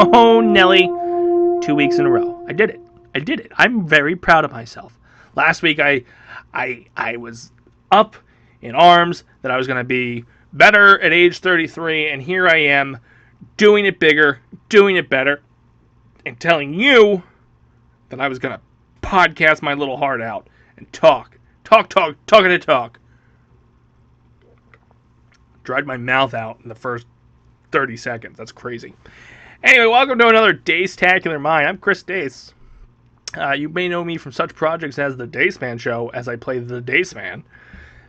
Oh, Nelly. 2 weeks in a row. I did it. I'm very proud of myself. Last week I was up in arms that I was going to be better at age 33, and here I am doing it bigger, doing it better, and telling you that I was going to podcast my little heart out and talk. Dried my mouth out in the first 30 seconds. That's crazy. Anyway, welcome to another Dacetacular Mind. I'm Chris Dace. You may know me from such projects as the Daceman Show, as I play the Daceman,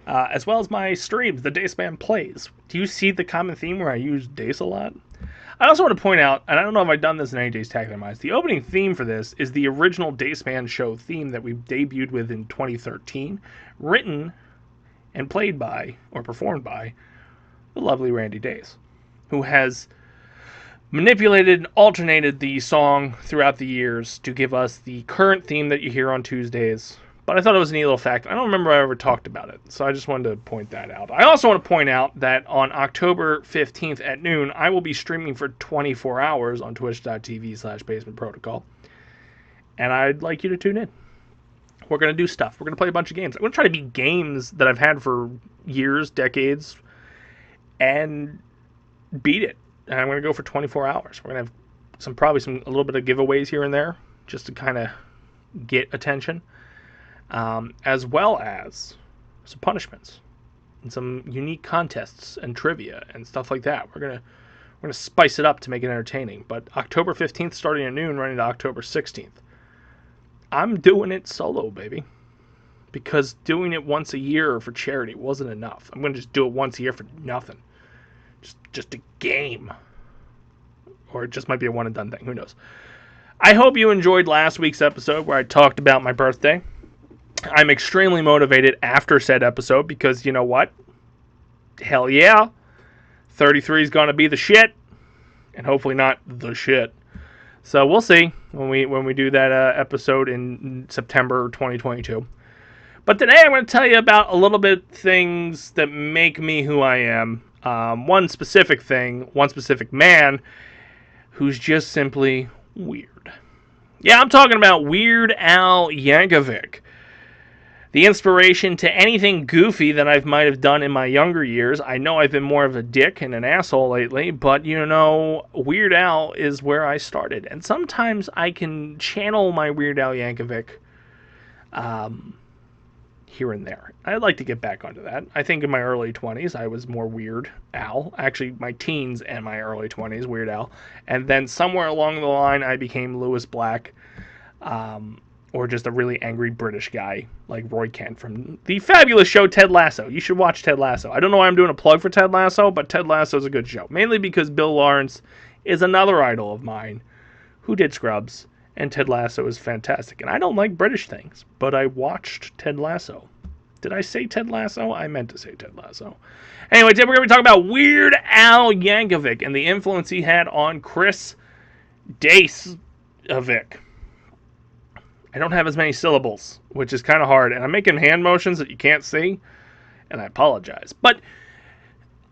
as well as my streams, the Daceman Plays. Do you see the common theme where I use Dace a lot? I also want to point out, and I don't know if I've done this in any Dacetacular Minds, the opening theme for this is the original Daceman Show theme that we debuted with in 2013, written and played by, or performed by, the lovely Randy Dace, who has manipulated and alternated the song throughout the years to give us the current theme that you hear on Tuesdays. But I thought it was a neat little fact. I don't remember I ever talked about it, so I just wanted to point that out. I also want to point out that on October 15th at noon, I will be streaming for 24 hours on twitch.tv/Basement Protocol. And I'd like you to tune in. We're going to do stuff. We're going to play a bunch of games. I'm going to try to beat games that I've had for years, decades, and beat it. And I'm going to go for 24 hours. We're going to have probably a little bit of giveaways here and there, just to kind of get attention, as well as some punishments and some unique contests and trivia and stuff like that. We're gonna spice it up to make it entertaining. But October 15th, starting at noon, running to October 16th. I'm doing it solo, baby, because doing it once a year for charity wasn't enough. I'm going to just do it once a year for nothing. Just a game. Or it just might be a one and done thing. Who knows? I hope you enjoyed last week's episode where I talked about my birthday. I'm extremely motivated after said episode because you know what? Hell yeah. 33 is going to be the shit. And hopefully not the shit. So we'll see when we do that episode in September 2022. But today I'm going to tell you about a little bit things that make me who I am. One specific thing, one specific man who's just simply weird. Yeah, I'm talking about Weird Al Yankovic. The inspiration to anything goofy that I might have done in my younger years. I know I've been more of a dick and an asshole lately, but you know, Weird Al is where I started. And sometimes I can channel my Weird Al Yankovic here and there. I'd like to get back onto that. I think in my early 20s, I was more Weird Al. Actually, my teens and my early 20s, Weird Al. And then somewhere along the line, I became Lewis Black, or just a really angry British guy like Roy Kent from the fabulous show Ted Lasso. You should watch Ted Lasso. I don't know why I'm doing a plug for Ted Lasso, but Ted Lasso is a good show. Mainly because Bill Lawrence is another idol of mine who did Scrubs. And Ted Lasso is fantastic. And I don't like British things, but I watched Ted Lasso. Did I say Ted Lasso? I meant to say Ted Lasso. Anyway, today we're going to be talking about Weird Al Yankovic and the influence he had on Chris Dacevic. I don't have as many syllables, which is kind of hard. And I'm making hand motions that you can't see, and I apologize. But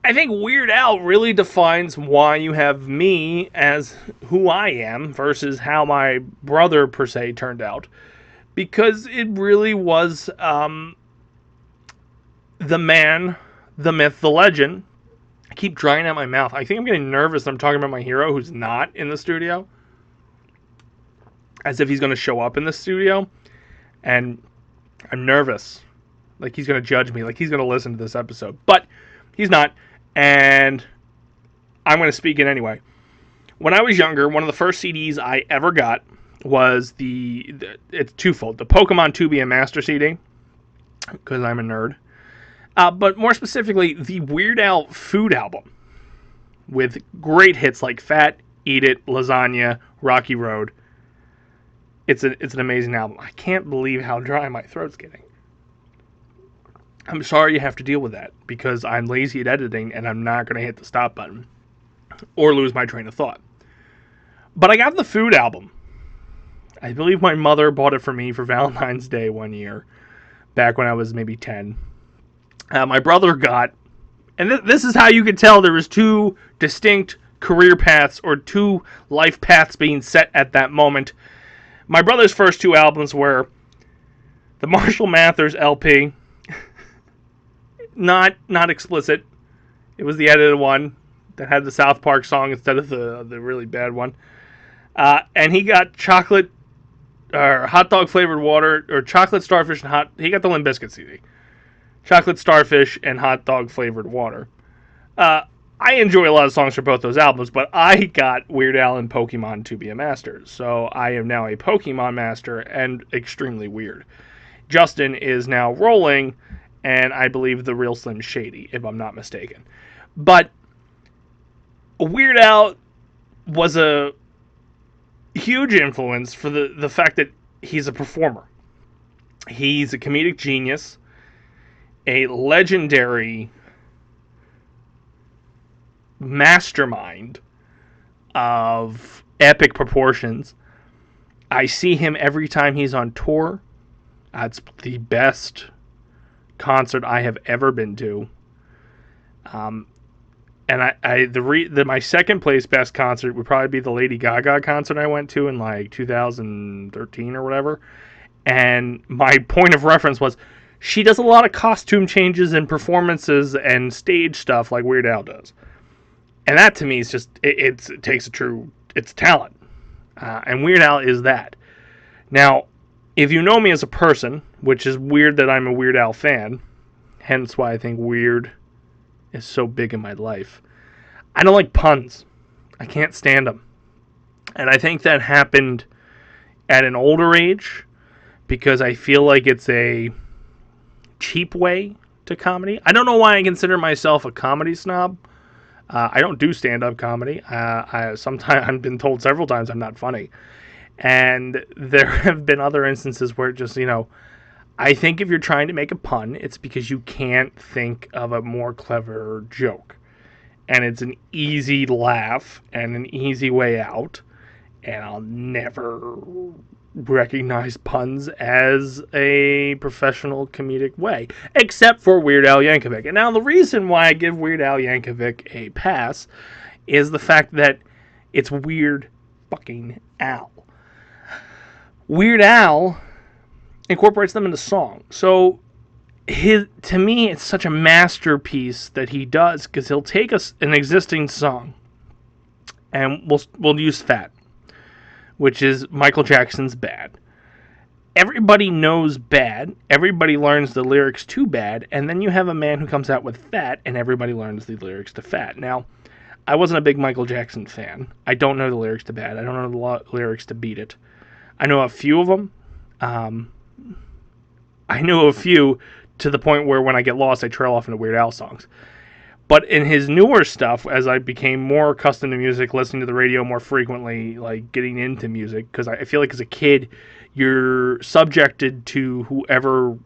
I think Weird Al really defines why you have me as who I am versus how my brother, per se, turned out. Because it really was the man, the myth, the legend. I keep drying out my mouth. I think I'm getting nervous that I'm talking about my hero who's not in the studio. As if he's going to show up in the studio. And I'm nervous. Like he's going to judge me. Like he's going to listen to this episode. But he's not. And I'm going to speak it anyway. When I was younger, one of the first CDs I ever got was it's twofold. The Pokemon 2B Master CD, because I'm a nerd. But more specifically, the Weird Al food album. With great hits like Fat, Eat It, Lasagna, Rocky Road. It's an amazing album. I can't believe how dry my throat's getting. I'm sorry you have to deal with that, because I'm lazy at editing and I'm not going to hit the stop button or lose my train of thought. But I got the food album. I believe my mother bought it for me for Valentine's Day one year, back when I was maybe 10. My brother got, and this is how you could tell there was two distinct career paths or two life paths being set at that moment. My brother's first two albums were the Marshall Mathers LP, not explicit. It was the edited one that had the South Park song instead of the really bad one. And he got chocolate or hot dog flavored water, or chocolate starfish and hot. He got the Limp Bizkit CD. Chocolate starfish and hot dog flavored water. I enjoy a lot of songs from both those albums, but I got Weird Al and Pokemon to be a master. So I am now a Pokemon master and extremely weird. Justin is now rolling, and I believe the real Slim Shady, if I'm not mistaken. But Weird Al was a huge influence for the fact that he's a performer. He's a comedic genius, a legendary mastermind of epic proportions. I see him every time he's on tour. It's the best concert I have ever been to. And my second place best concert would probably be the Lady Gaga concert I went to in like 2013 or whatever. And my point of reference was, she does a lot of costume changes and performances and stage stuff like Weird Al does. And that to me is just, it takes it's talent. And Weird Al is that. Now, if you know me as a person, which is weird that I'm a Weird Al fan, hence why I think weird is so big in my life. I don't like puns. I can't stand them. And I think that happened at an older age because I feel like it's a cheap way to comedy. I don't know why I consider myself a comedy snob. I don't do stand-up comedy. I've been told several times I'm not funny. And there have been other instances where just, I think if you're trying to make a pun, it's because you can't think of a more clever joke. And it's an easy laugh and an easy way out. And I'll never recognize puns as a professional comedic way, except for Weird Al Yankovic. And now the reason why I give Weird Al Yankovic a pass is the fact that it's Weird fucking Al. Weird Al incorporates them into song. So to me, it's such a masterpiece that he does, because he'll take an existing song and we'll use Fat, which is Michael Jackson's Bad. Everybody knows Bad. Everybody learns the lyrics to Bad. And then you have a man who comes out with Fat, and everybody learns the lyrics to Fat. Now, I wasn't a big Michael Jackson fan. I don't know the lyrics to Bad. I don't know the lyrics to Beat It. I know a few of them. I know a few to the point where when I get lost, I trail off into Weird Al songs. But in his newer stuff, as I became more accustomed to music, listening to the radio more frequently, like getting into music, because I feel like as a kid, you're subjected to whoever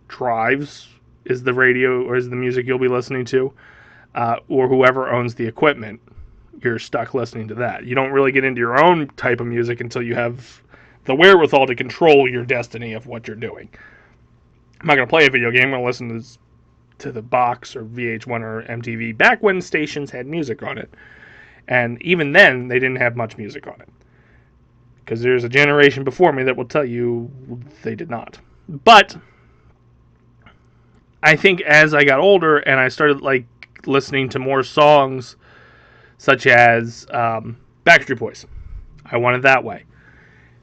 drives is the radio or is the music you'll be listening to, or whoever owns the equipment. You're stuck listening to that. You don't really get into your own type of music until you have the wherewithal to control your destiny of what you're doing. I'm not going to play a video game. I'm going to listen to the box or VH1 or MTV back when stations had music on it. And even then, they didn't have much music on it. Because there's a generation before me that will tell you they did not. But I think as I got older and I started listening to more songs such as Backstreet Boys, I Want It That Way.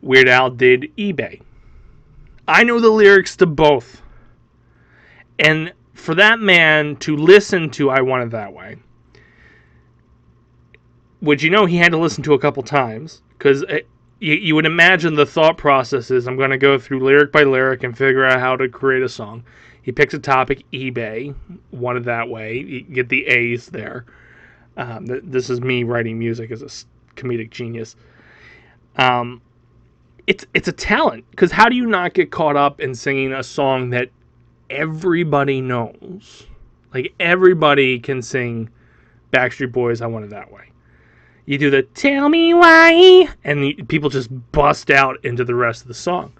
Weird Al did eBay. I know the lyrics to both. And for that man to listen to I Want It That Way, which he had to listen to a couple times, because you would imagine the thought process is, I'm going to go through lyric by lyric and figure out how to create a song. He picks a topic, eBay, Want It That Way, you get the A's there. This is me writing music as a comedic genius. It's a talent, because how do you not get caught up in singing a song that everybody knows? Like, everybody can sing Backstreet Boys' I Want It That Way. You do the tell me why, and people just bust out into the rest of the song.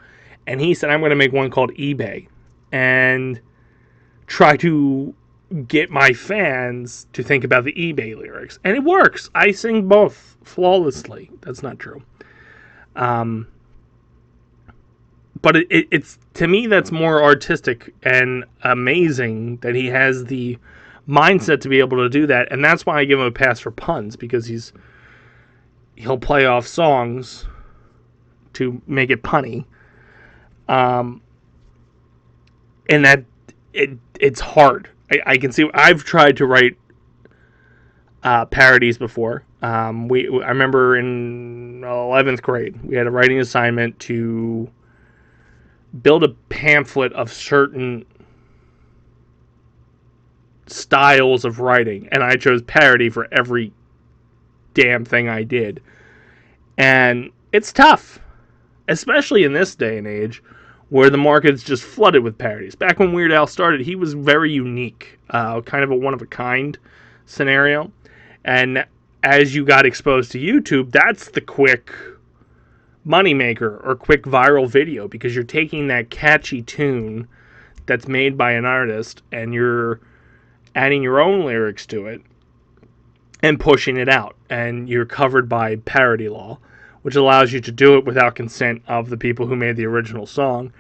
And he said, I'm going to make one called eBay and try to get my fans to think about the eBay lyrics. And it works. I sing both flawlessly. That's not true. But it's, to me, that's more artistic and amazing that he has the mindset to be able to do that. And that's why I give him a pass for puns, because he'll play off songs to make it punny. And that it's hard. I can see. I've tried to write parodies before. I remember in 11th grade we had a writing assignment to build a pamphlet of certain styles of writing, and I chose parody for every damn thing I did. And it's tough, especially in this day and age where the market's just flooded with parodies. Back when Weird Al started, he was very unique, kind of a one-of-a-kind scenario. And as you got exposed to YouTube, that's the quick moneymaker or quick viral video, because you're taking that catchy tune that's made by an artist and you're adding your own lyrics to it and pushing it out. And you're covered by parody law, which allows you to do it without consent of the people who made the original song.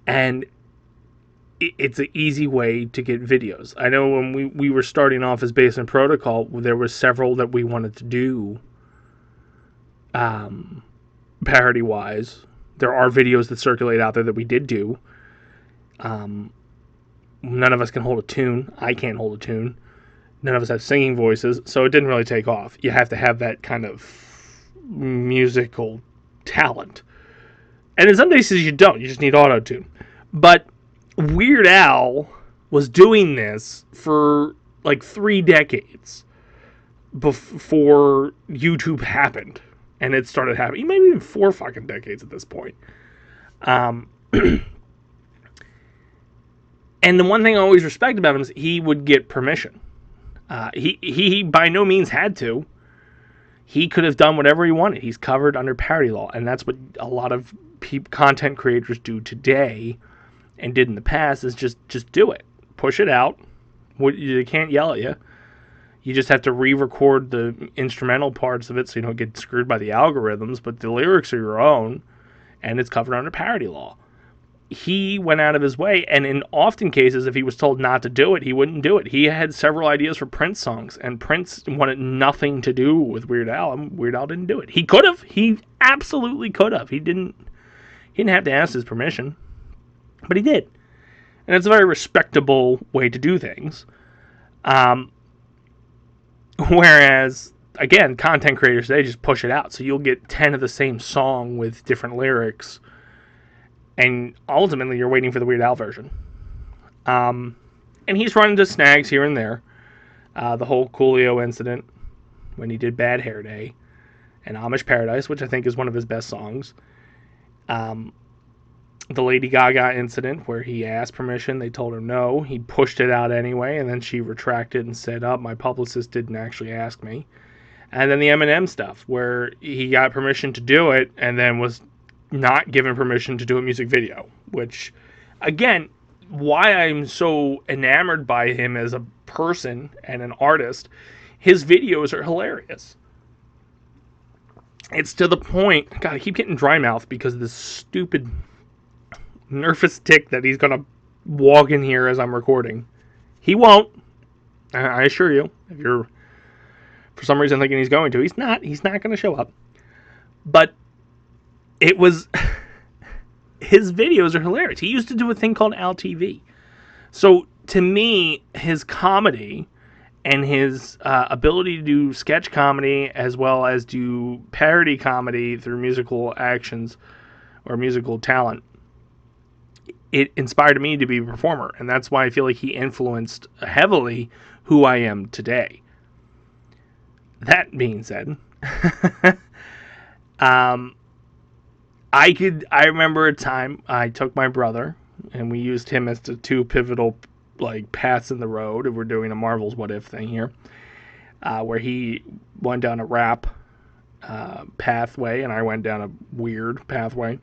And it's an easy way to get videos. I know when we were starting off as Basement Protocol, there were several that we wanted to do parody-wise. There are videos that circulate out there that we did do. None of us can hold a tune. I can't hold a tune. None of us have singing voices, so it didn't really take off. You have to have that kind of musical talent. And in some cases you don't. You just need auto-tune. But Weird Al was doing this for like 3 decades before YouTube happened. And it started happening. Maybe even 4 fucking decades at this point. And the one thing I always respect about him is he would get permission. He by no means had to. He could have done whatever he wanted. He's covered under parody law. And that's what a lot of content creators do today and did in the past, is just do it. Push it out. They can't yell at you. You just have to re-record the instrumental parts of it so you don't get screwed by the algorithms, but the lyrics are your own, and it's covered under parody law. He went out of his way, and in often cases, if he was told not to do it, he wouldn't do it. He had several ideas for Prince songs, and Prince wanted nothing to do with Weird Al, and Weird Al didn't do it. He could have. He absolutely could have. He didn't have to ask his permission, but he did. And it's a very respectable way to do things. Whereas, again, content creators today just push it out. So you'll get 10 of the same song with different lyrics. And ultimately, you're waiting for the Weird Al version. And he's run into snags here and there. The whole Coolio incident, when he did Bad Hair Day. And Amish Paradise, which I think is one of his best songs. The Lady Gaga incident, where he asked permission, they told him no. He pushed it out anyway, and then she retracted and said, my publicist didn't actually ask me. And then the Eminem stuff, where he got permission to do it, and then was not given permission to do a music video. Which, again, why I'm so enamored by him as a person and an artist, his videos are hilarious. It's to the point, God, I keep getting dry mouth because of this stupid nervous tick that he's gonna walk in here as I'm recording. He won't. I assure you. If you're for some reason thinking he's going to, he's not. He's not gonna show up. But it was his videos are hilarious. He used to do a thing called Al TV. So to me, his comedy and his ability to do sketch comedy as well as do parody comedy through musical actions or musical talent, it inspired me to be a performer, and that's why I feel like he influenced heavily who I am today. That being said, I remember a time I took my brother, and we used him as the 2 pivotal paths in the road, and we're doing a Marvel's What If thing here, where he went down a rap pathway, and I went down a weird pathway.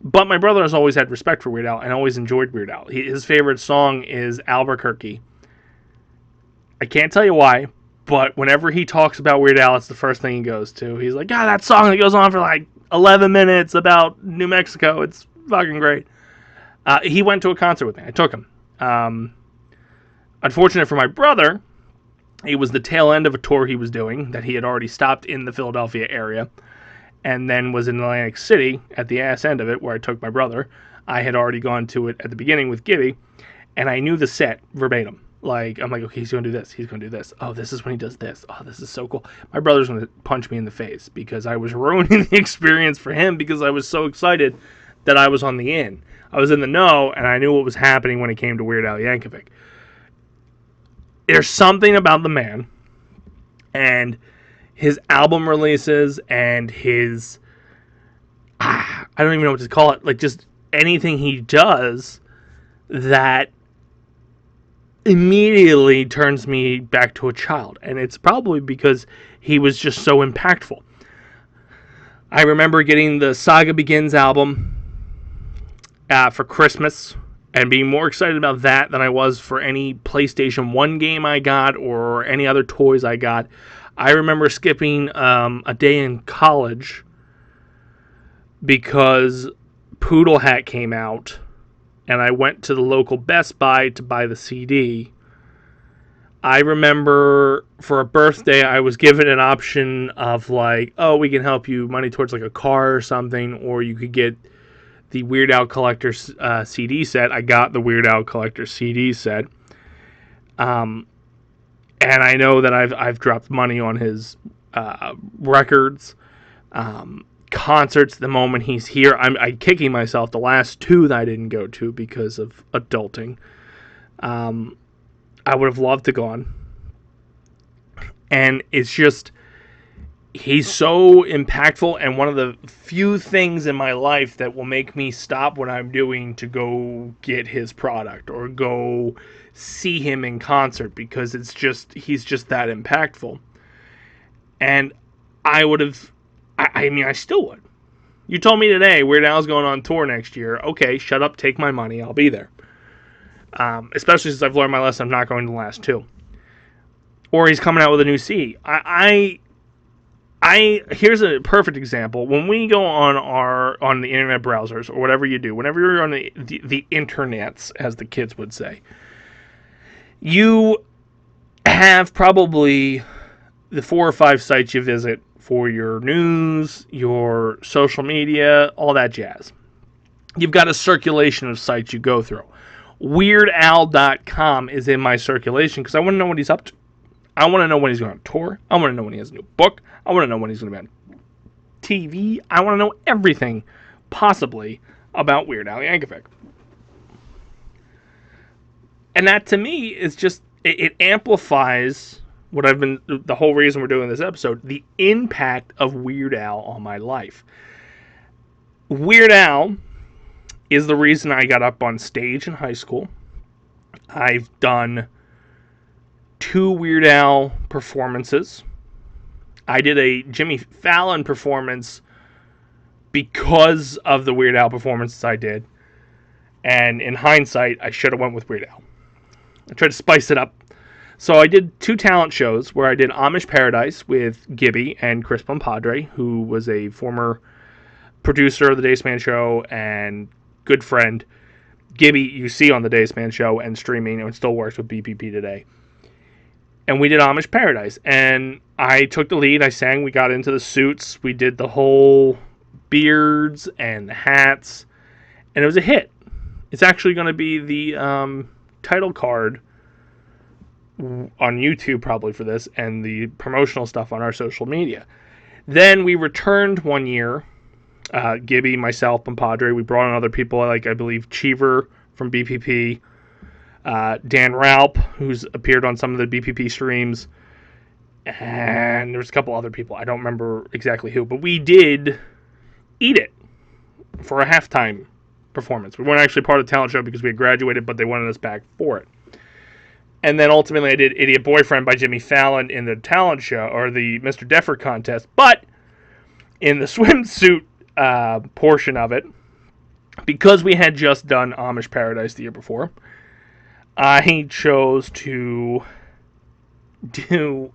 But my brother has always had respect for Weird Al and always enjoyed Weird Al. His favorite song is Albuquerque I can't tell you why, but whenever he talks about Weird Al, it's the first thing he goes to. He's like, God, that song that goes on for like 11 minutes about New Mexico. It's fucking great. He went to a concert with me. I took him. Unfortunate for my brother, it was the tail end of a tour he was doing that he had already stopped in the Philadelphia area and then was in Atlantic City at the ass end of it where I took my brother. I had already gone to it at the beginning with Gibby, and I knew the set verbatim. Like, I'm like, okay, he's going to do this. He's going to do this. Oh, this is when he does this. Oh, this is so cool. My brother's going to punch me in the face because I was ruining the experience for him because I was so excited that I was on the in. I was in the know, and I knew what was happening when it came to Weird Al Yankovic. There's something about the man and his album releases and his... I don't even know what to call it. Like, just anything he does that immediately turns me back to a child. And it's probably because he was just so impactful. I remember getting the Saga Begins album for Christmas and being more excited about that than I was for any PlayStation 1 game I got or any other toys I got. I remember skipping a day in college because Poodle Hat came out, and I went to the local Best Buy to buy the CD. I remember for a birthday, I was given an option of like, oh, we can help you money towards like a car or something, or you could get the Weird Al Collector's CD set. I got the Weird Al Collector CD set. And I know that I've dropped money on his records, concerts the moment he's here. I'm kicking myself the last two that I didn't go to because of adulting. I would have loved to go on. And it's just, he's so impactful, and one of the few things in my life that will make me stop what I'm doing to go get his product or go see him in concert, because it's just, he's just that impactful. And I would have, I mean, I still would. You told me today Weird Al's going on tour next year. Okay, shut up, take my money, I'll be there. Especially since I've learned my lesson, I'm not going to the last two. Or he's coming out with a new CD. Here's a perfect example. When we go on the internet browsers or whatever you do, whenever you're on the internets, as the kids would say, you have probably the 4 or 5 sites you visit for your news, your social media, all that jazz. You've got a circulation of sites you go through. WeirdAl.com is in my circulation because I want to know what he's up to. I want to know when he's going on tour. I want to know when he has a new book. I want to know when he's going to be on TV. I want to know everything possibly about Weird Al Yankovic. And that to me is just, it amplifies what I've been, the whole reason we're doing this episode, the impact of Weird Al on my life. Weird Al is the reason I got up on stage in high school. I've done 2 Weird Al performances. I did a Jimmy Fallon performance because of the Weird Al performances I did. And in hindsight, I should have went with Weird Al. I tried to spice it up. So I did 2 talent shows where I did Amish Paradise with Gibby and Chris Pompadre, who was a former producer of the Daceman Show and good friend. Gibby, you see on the Daceman Show and streaming, and still works with BPP today. And we did Amish Paradise. And I took the lead. I sang. We got into the suits. We did the whole beards and the hats. And it was a hit. It's actually going to be the title card on YouTube probably for this, and the promotional stuff on our social media. Then we returned one year. Gibby, myself, Pompadre. We brought in other people, like I believe Cheever from BPP. Dan Raup, who's appeared on some of the BPP streams, and there was a couple other people. I don't remember exactly who, but we did Eat It for a halftime performance. We weren't actually part of the talent show because we had graduated, but they wanted us back for it. And then ultimately I did Idiot Boyfriend by Jimmy Fallon in the talent show, or the Mr. Deffer contest, but in the swimsuit portion of it, because we had just done Amish Paradise the year before, I chose to do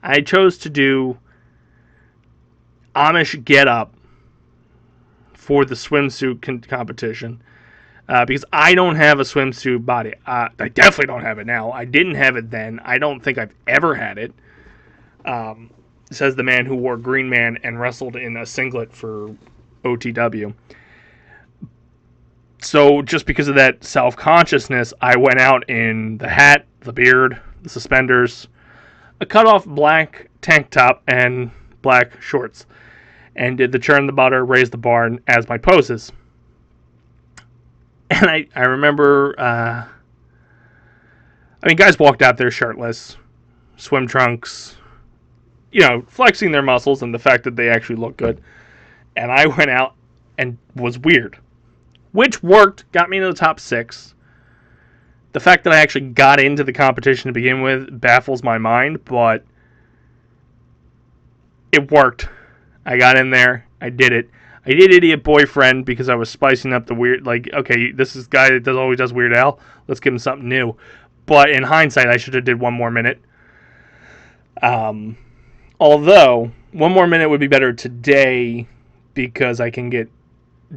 I chose to do Amish Get Up for the swimsuit competition because I don't have a swimsuit body. I definitely don't have it now. I didn't have it then. I don't think I've ever had it. Says the man who wore Green Man and wrestled in a singlet for OTW. So just because of that self-consciousness, I went out in the hat, the beard, the suspenders, a cut-off black tank top, and black shorts, and did the churn the butter, raise the barn as my poses. And I remember, guys walked out there shirtless, swim trunks, flexing their muscles and the fact that they actually look good. And I went out and was weird, which worked, got me into the top 6. The fact that I actually got into the competition to begin with baffles my mind, but it worked. I got in there. I did it. I did Idiot Boyfriend because I was spicing up the weird, okay, this is guy that always does Weird Al. Let's give him something new. But in hindsight, I should have did one more minute. Although, one more minute would be better today because I can get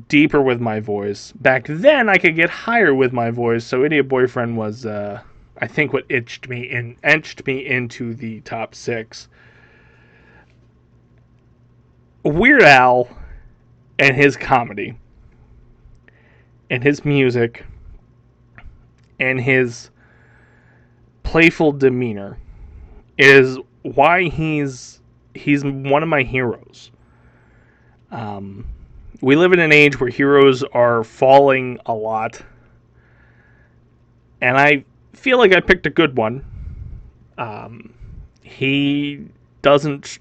deeper with my voice. Back then, I could get higher with my voice, so Idiot Boyfriend was, I think, what etched me into the top 6. Weird Al and his comedy and his music and his playful demeanor is why he's one of my heroes. We live in an age where heroes are falling a lot, and I feel like I picked a good one. He doesn't.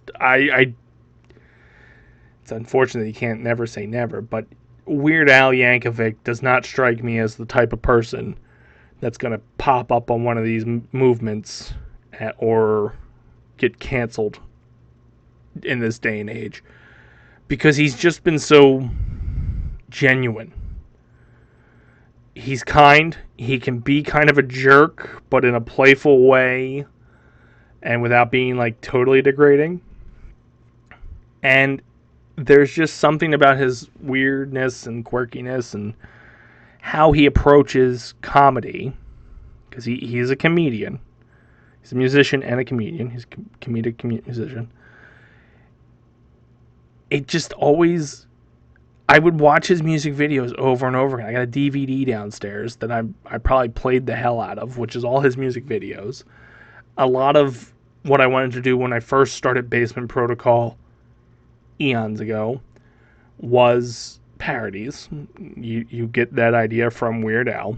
It's unfortunate that you can't never say never, but Weird Al Yankovic does not strike me as the type of person that's going to pop up on one of these movements or get canceled in this day and age, because he's just been so genuine. He's kind. He can be kind of a jerk, but in a playful way and without being totally degrading. And there's just something about his weirdness and quirkiness and how he approaches comedy, because he's a comedian. He's a musician and a comedian. He's a comedic musician. It just always... I would watch his music videos over and over again. I got a DVD downstairs that I probably played the hell out of, which is all his music videos. A lot of what I wanted to do when I first started Basement Protocol eons ago was parodies. You get that idea from Weird Al.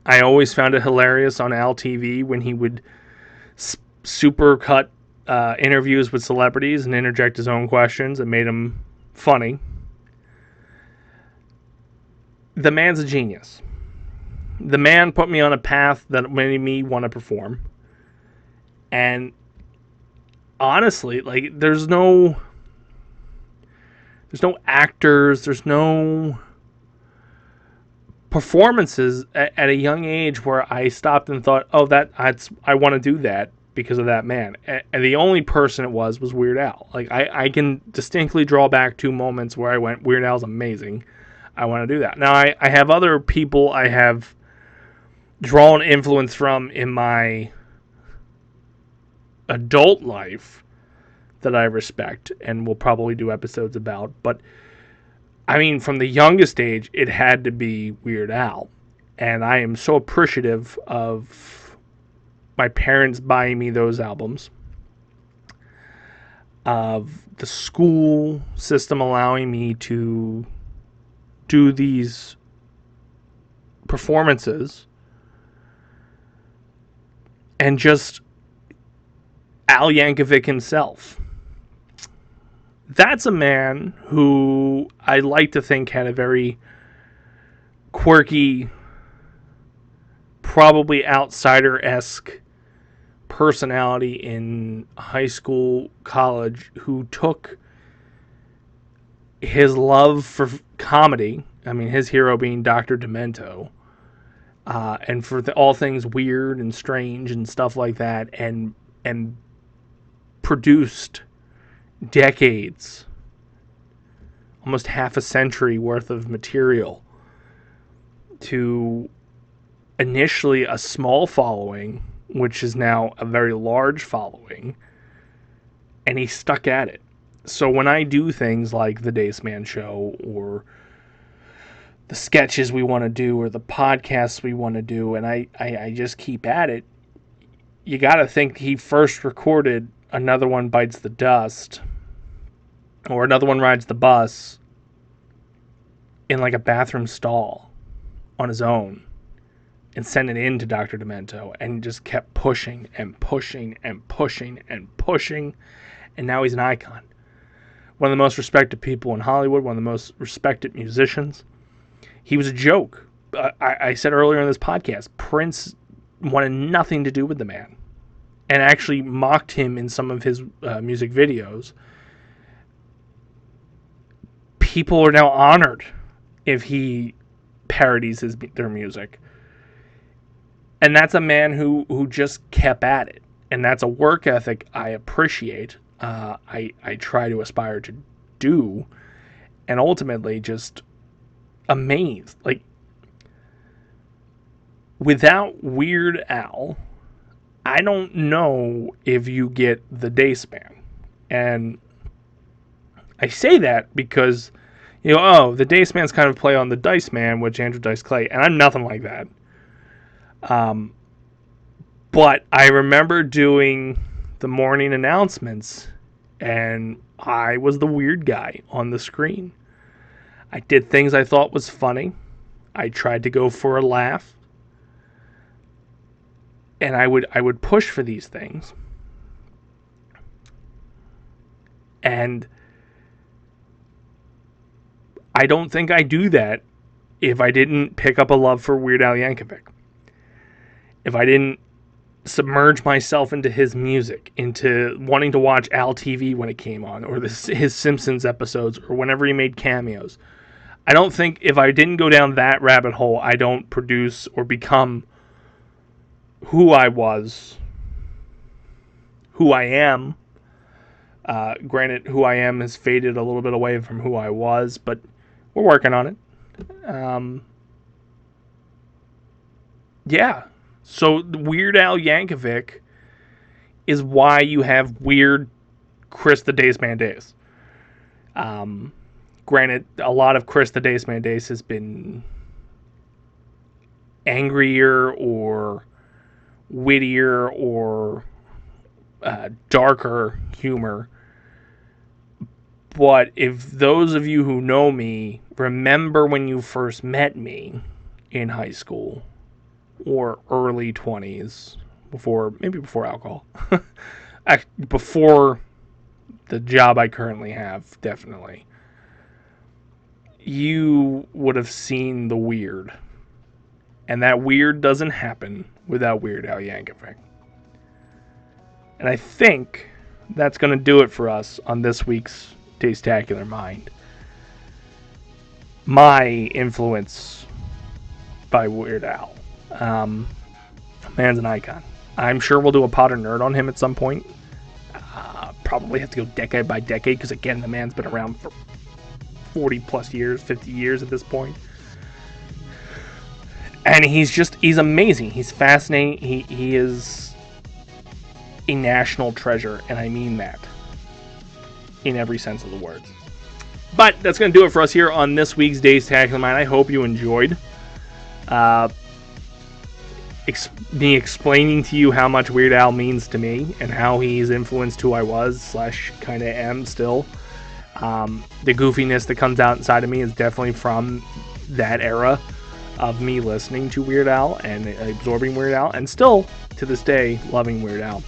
I always found it hilarious on Al TV when he would super cut interviews with celebrities and interject his own questions and made them funny. The man's a genius. The man put me on a path that made me want to perform. And honestly, there's no actors, there's no performances at a young age where I stopped and thought, oh, I want to do that because of that man. And the only person it was Weird Al. I can distinctly draw back 2 moments where I went, Weird Al's amazing. I want to do that. Now, I have other people I have drawn influence from in my adult life that I respect and will probably do episodes about. But, from the youngest age, it had to be Weird Al. And I am so appreciative of my parents buying me those albums, of the school system allowing me to do these performances, and just Al Yankovic himself. That's a man who I like to think had a very quirky, probably outsider-esque personality in high school, college, who took his love for comedy, his hero being Dr. Demento, and for all things weird and strange and stuff like that, and produced decades, almost half a century worth of material to initially a small following, which is now a very large following, and he stuck at it. So when I do things like the Daceman Show, or the sketches we want to do, or the podcasts we want to do, and I just keep at it, you got to think he first recorded Another One Bites the Dust, or Another One Rides the Bus, in like a bathroom stall on his own, and sent it in to Dr. Demento, and just kept pushing and pushing and pushing and pushing, and now he's an icon. One of the most respected people in Hollywood, one of the most respected musicians. He was a joke. I said earlier in this podcast, Prince wanted nothing to do with the man, and actually mocked him in some of his music videos. People are now honored if he parodies their music. And that's a man who just kept at it. And that's a work ethic I appreciate. I try to aspire to do. And ultimately just amazed. Like, without Weird Al, I don't know if you get the Daceman. And I say that because, the Daceman's kind of play on the Dice Man, which Andrew Dice Clay, and I'm nothing like that. But I remember doing the morning announcements, and I was the weird guy on the screen. I did things I thought was funny. I tried to go for a laugh. And I would push for these things. And I don't think I do that if I didn't pick up a love for Weird Al Yankovic. If I didn't submerge myself into his music, into wanting to watch Al TV when it came on, or his Simpsons episodes, or whenever he made cameos. I don't think if I didn't go down that rabbit hole, I don't produce or become who I was, who I am. Granted, who I am has faded a little bit away from who I was, but we're working on it. Yeah. So Weird Al Yankovic is why you have weird Chris the Daceman days. Granted, a lot of Chris the Daceman days has been angrier or wittier or darker humor. But if those of you who know me remember when you first met me in high school or early 20s, before alcohol, before the job I currently have, definitely, you would have seen the weird. And that weird doesn't happen without Weird Al Yankovic. And I think that's going to do it for us on this week's Dacetacular Mind. My influence by Weird Al. Man's an icon. I'm sure we'll do a Potter Nerd on him at some point. Probably have to go decade by decade, because again, the man's been around for 40 plus years, 50 years at this point. And he's amazing. He's fascinating. He is a national treasure, and I mean that in every sense of the words. But that's going to do it for us here on this week's Dacetacular Mind. I hope you enjoyed me explaining to you how much Weird Al means to me and how he's influenced who I was / kind of am still. The goofiness that comes out inside of me is definitely from that era of me listening to Weird Al and absorbing Weird Al, and still to this day loving Weird Al.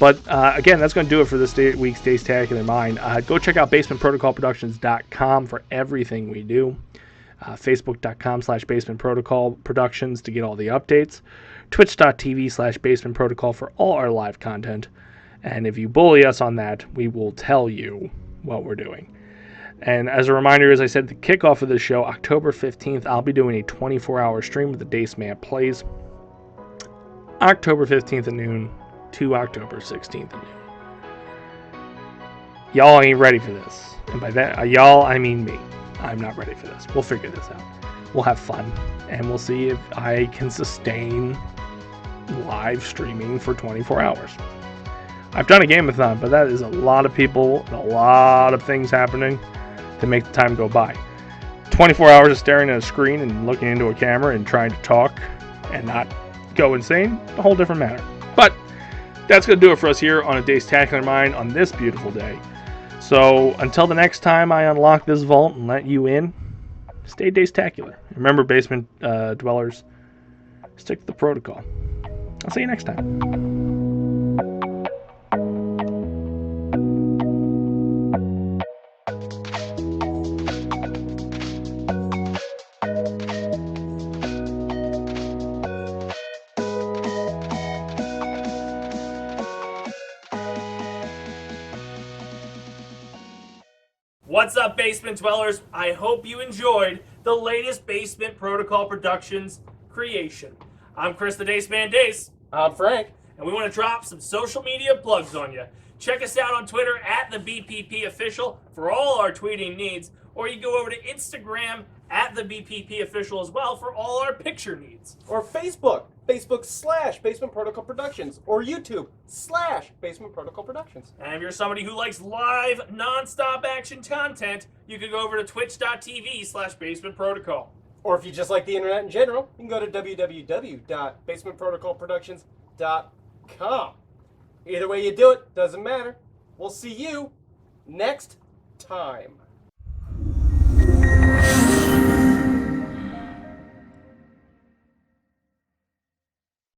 But again, that's going to do it for this week's Dacetacular Mind. Go check out basementprotocolproductions.com for everything we do. Facebook.com/basementprotocolproductions to get all the updates. Twitch.tv/basementprotocol for all our live content. And if you bully us on that, we will tell you what we're doing. And as a reminder, as I said, the kickoff of this show, October 15th, I'll be doing a 24-hour stream with the Daceman Plays. October 15th at noon to October 16th at noon. Y'all ain't ready for this. And by that, y'all, I mean me. I'm not ready for this. We'll figure this out. We'll have fun. And we'll see if I can sustain live streaming for 24 hours. I've done a game-a-thon, but that is a lot of people and a lot of things happening to make the time go by. 24 hours of staring at a screen and looking into a camera and trying to talk and not go insane, a whole different matter. But that's going to do it for us here on a Dacetacular Mind on this beautiful day. So until the next time I unlock this vault and let you in, stay Dacetacular. Remember, basement dwellers, stick to the protocol. I'll see you next time. What's up, Basement Dwellers? I hope you enjoyed the latest Basement Protocol Productions creation. I'm Chris the Daceman Dace. I'm Frank. And we want to drop some social media plugs on you. Check us out on Twitter at the BPP Official for all our tweeting needs, or you go over to Instagram at the BPP Official as well for all our picture needs. Or Facebook/Basement Protocol Productions, or YouTube/Basement Protocol Productions. And if you're somebody who likes live, non-stop action content, you can go over to twitch.tv/Basement Protocol. Or if you just like the internet in general, you can go to www.basementprotocolproductions.com. Either way you do it, doesn't matter. We'll see you next time.